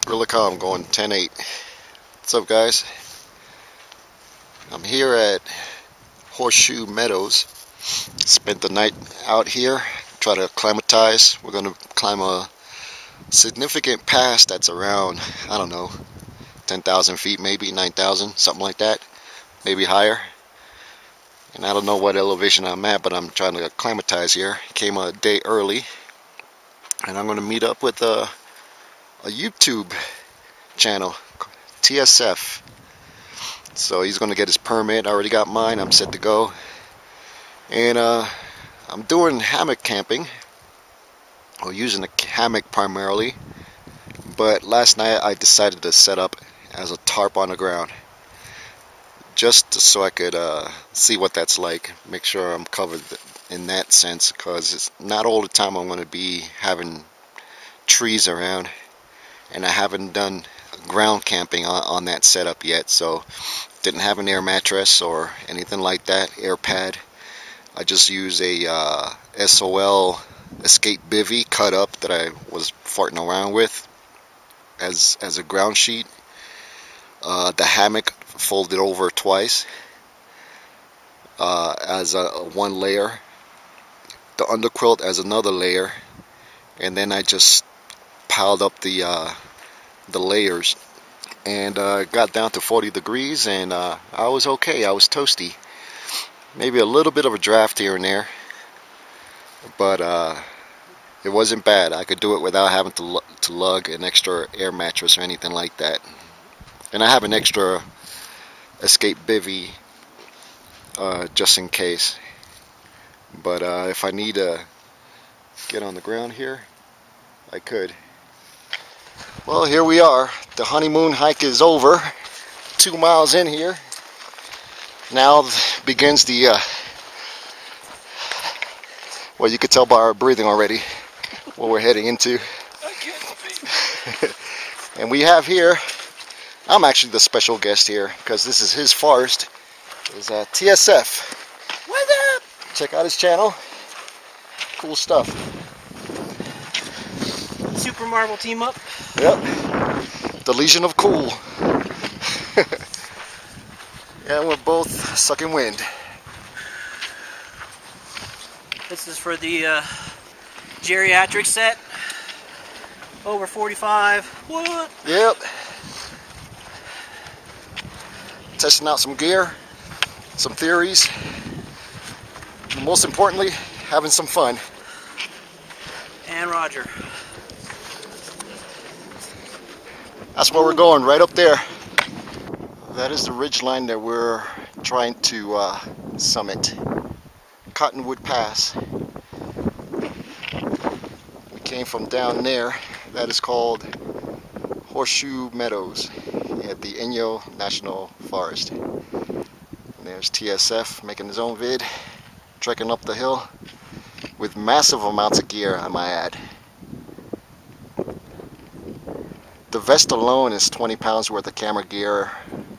Really calm, going 10-8. What's up, guys? I'm here at Horseshoe Meadows. Spent the night out here, try to acclimatize. We're going to climb a significant pass that's around, I don't know, 10,000 feet, maybe 9,000, something like that, maybe higher. And I don't know what elevation I'm at, but I'm trying to acclimatize here. Came a day early, and I'm going to meet up with a YouTube channel, TSF. So he's going to get his permit. I already got mine. I'm set to go. And I'm doing hammock camping, or using a hammock primarily. But last night I decided to set up as a tarp on the ground, just so I could see what that's like. Make sure I'm covered in that sense, because it's not all the time I'm going to be having trees around, and I haven't done ground camping on that setup yet, so didn't have an air mattress or anything like that, air pad. I just use a SOL Escape Bivvy cut up that I was farting around with as a ground sheet. The hammock folded over twice as one layer, the underquilt as another layer, and then I just piled up the layers, and got down to 40 degrees, and I was okay. I was toasty. Maybe a little bit of a draft here and there, but it wasn't bad. I could do it without having to lug an extra air mattress or anything like that. And I have an extra Escape Bivvy just in case. But if I need to get on the ground here, I could. Well, here we are. The honeymoon hike is over. 2 miles in here. Now begins the, well, you could tell by our breathing already what we're heading into. And we have here, I'm actually the special guest here, because this is his forest, is TSF. What's up? Check out his channel. Cool stuff. Super Marble team up. Yep. The Legion of Cool. And we're both sucking wind. This is for the geriatric set. Over 45. What? Yep. Testing out some gear, some theories, and most importantly, having some fun. And Roger. That's where we're going, right up there. That is the ridge line that we're trying to summit. Cottonwood Pass. We came from down there. That is called Horseshoe Meadows at the Inyo National Forest. And there's TSF making his own vid, trekking up the hill with massive amounts of gear, I might add. The vest alone is 20 pounds worth of camera gear,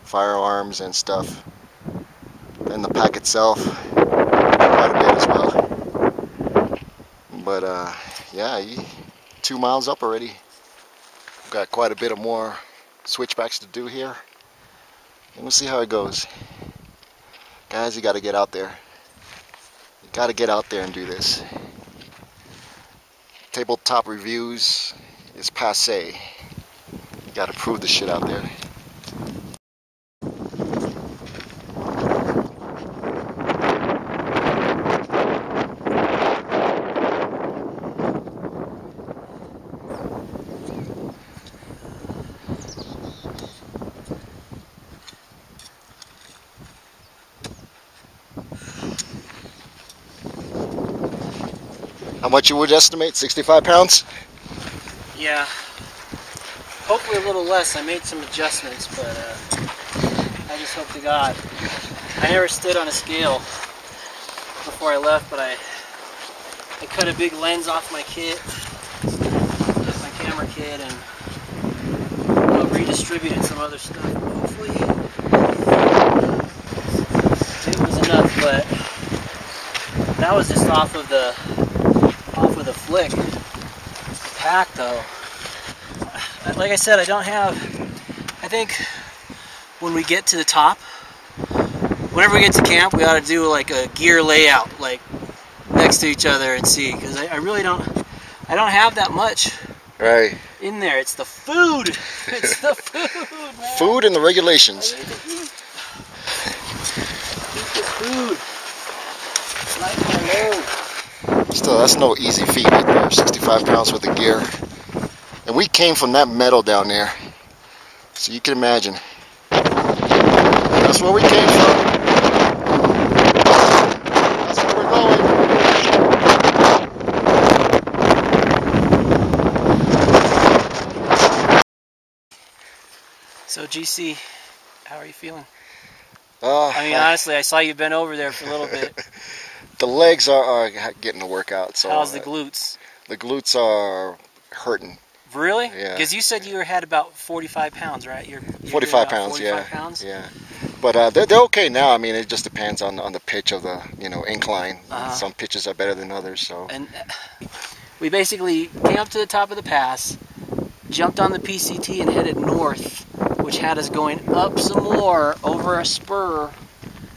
firearms and stuff. And the pack itself, quite a bit as well. But yeah, 2 miles up already. Got quite a bit of more switchbacks to do here. And we'll see how it goes. Guys, you gotta get out there. You gotta get out there and do this. Tabletop reviews is passé. You gotta prove the shit out there. How much you would estimate? 65 pounds? Yeah. Hopefully a little less. I made some adjustments, but I just hope to God. I never stood on a scale before I left, but I cut a big lens off my kit, my camera kit, and redistributed some other stuff. Hopefully it was enough, but that was just off of the flick. The pack though, like I said, I don't have, I think when we get to the top, whenever we get to camp, we ought to do like a gear layout, like next to each other and see, because I really don't, I don't have that much right in there. It's the food. It's the food, man. Food and the regulations. I need to eat. Eat the food. Lighten my load. Still, that's no easy feat right there. 65 pounds worth of gear. And we came from that meadow down there. So you can imagine. That's where we came from. That's where we're going. So GC, how are you feeling? I mean, honestly, I saw you bent over there for a little bit. The legs are getting a workout. So how's the glutes? The glutes are hurting. Really? Yeah. Because you said you had about 45 pounds, right? You're 45 pounds, 45 yeah. pounds? Yeah. But they're okay now. I mean, it just depends on the pitch of the incline. Some pitches are better than others. So. And we basically came up to the top of the pass, jumped on the PCT and headed north, which had us going up some more over a spur,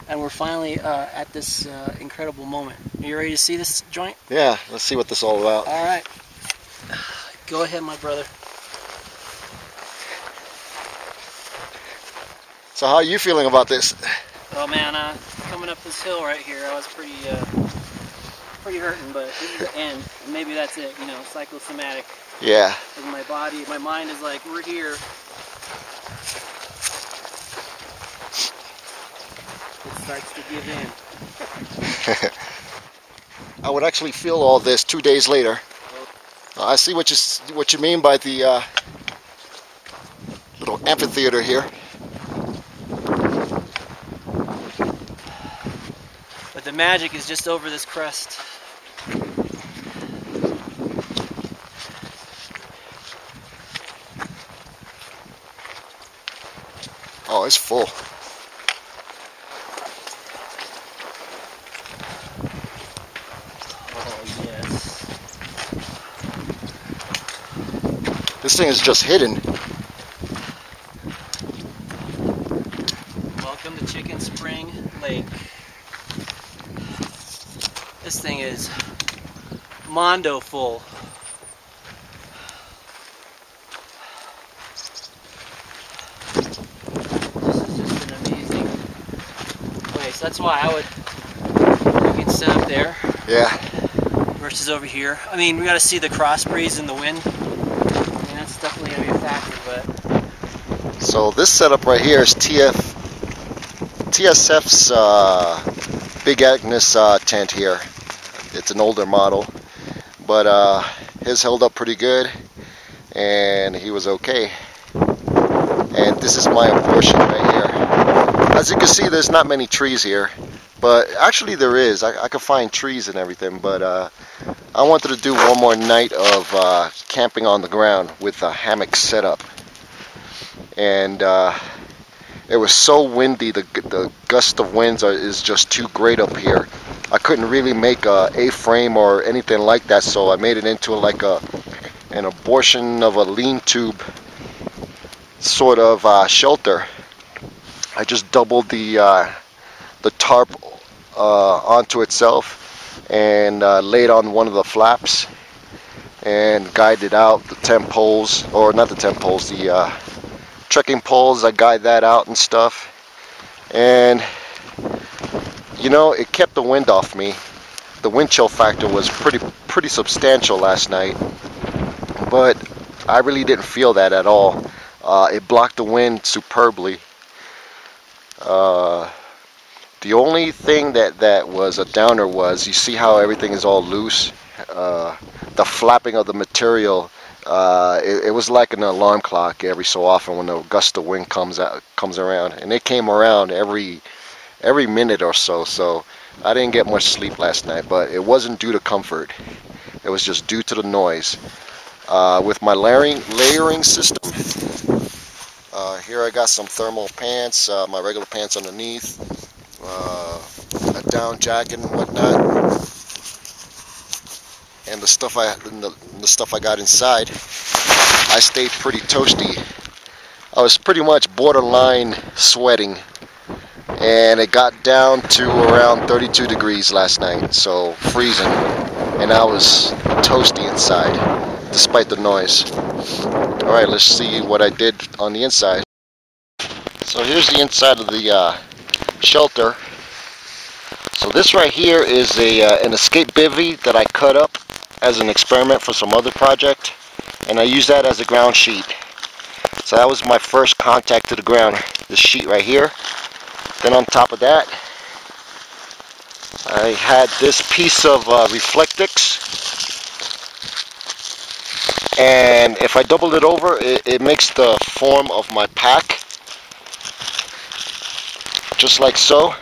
and we're finally at this incredible moment. Are you ready to see this joint? Yeah, let's see what this is all about. All right. Go ahead, my brother. So how are you feeling about this? Oh man, coming up this hill right here, I was pretty hurting, but this is the end. And maybe that's it, psychosomatic. Yeah. And my mind is like, we're here. It starts to give in. I would actually feel all this 2 days later. I see what you mean by the little amphitheater here. But the magic is just over this crest. Oh, it's full. Oh, yes. This thing is just hidden. Welcome to Chicken Spring Lake. This thing is mondo full. This is just an amazing place. That's why I would freaking set up there. Yeah. Versus over here. I mean, we got to see the cross breeze and the wind. I mean, that's definitely going to be a factor, but... So this setup right here is TSF's Big Agnes tent here. It's an older model, but his held up pretty good, and he was okay. And this is my portion right here. As you can see, there's not many trees here, but actually there is. I could find trees and everything, but I wanted to do one more night of camping on the ground with a hammock setup. And it was so windy, the gust of winds is just too great up here. I couldn't really make a A-frame or anything like that, so I made it into like an abortion of a lean-to sort of shelter. I just doubled the tarp onto itself and laid on one of the flaps and guided out the tent poles, or not the tent poles, the trekking poles. I guide that out and stuff, and it kept the wind off me. The wind chill factor was pretty substantial last night, but I really didn't feel that at all. It blocked the wind superbly. The only thing that was a downer was, you see how everything is all loose? The flapping of the material, it was like an alarm clock every so often when a gust of wind comes around, and it came around every minute or so. So I didn't get much sleep last night, but it wasn't due to comfort. It was just due to the noise. With my layering system, here I got some thermal pants, my regular pants underneath, a down jacket and whatnot. and the stuff I got inside, I stayed pretty toasty. I was pretty much borderline sweating, and it got down to around 32 degrees last night, so freezing, and I was toasty inside despite the noise. Alright, let's see what I did on the inside. So here's the inside of the shelter. So this right here is an escape bivvy that I cut up as an experiment for some other project, and I use that as a ground sheet. So that was my first contact to the ground, this sheet right here. Then on top of that, I had this piece of Reflectix, and if I double it over, it makes the form of my pack, just like so.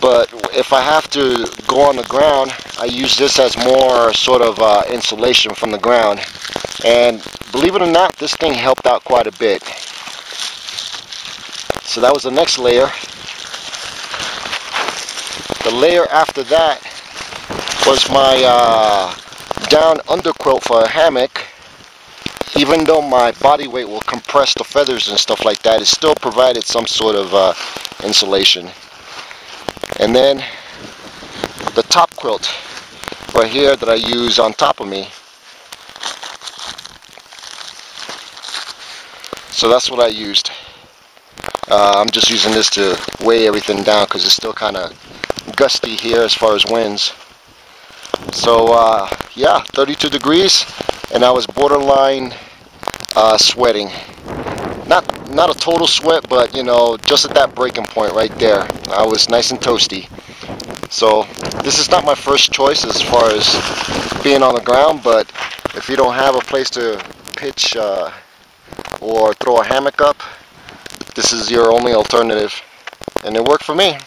But if I have to go on the ground, I use this as more sort of insulation from the ground. And believe it or not, this thing helped out quite a bit. So that was the next layer. The layer after that was my down underquilt for a hammock. Even though my body weight will compress the feathers and stuff like that, it still provided some sort of insulation. And then the top quilt right here that I use on top of me. So that's what I used. I'm just using this to weigh everything down because it's still kind of gusty here as far as winds. So yeah, 32 degrees, and I was borderline sweating. Not a total sweat, but you know, just at that breaking point right there, I was nice and toasty. So this is not my first choice as far as being on the ground, but if you don't have a place to pitch or throw a hammock up, this is your only alternative, and it worked for me.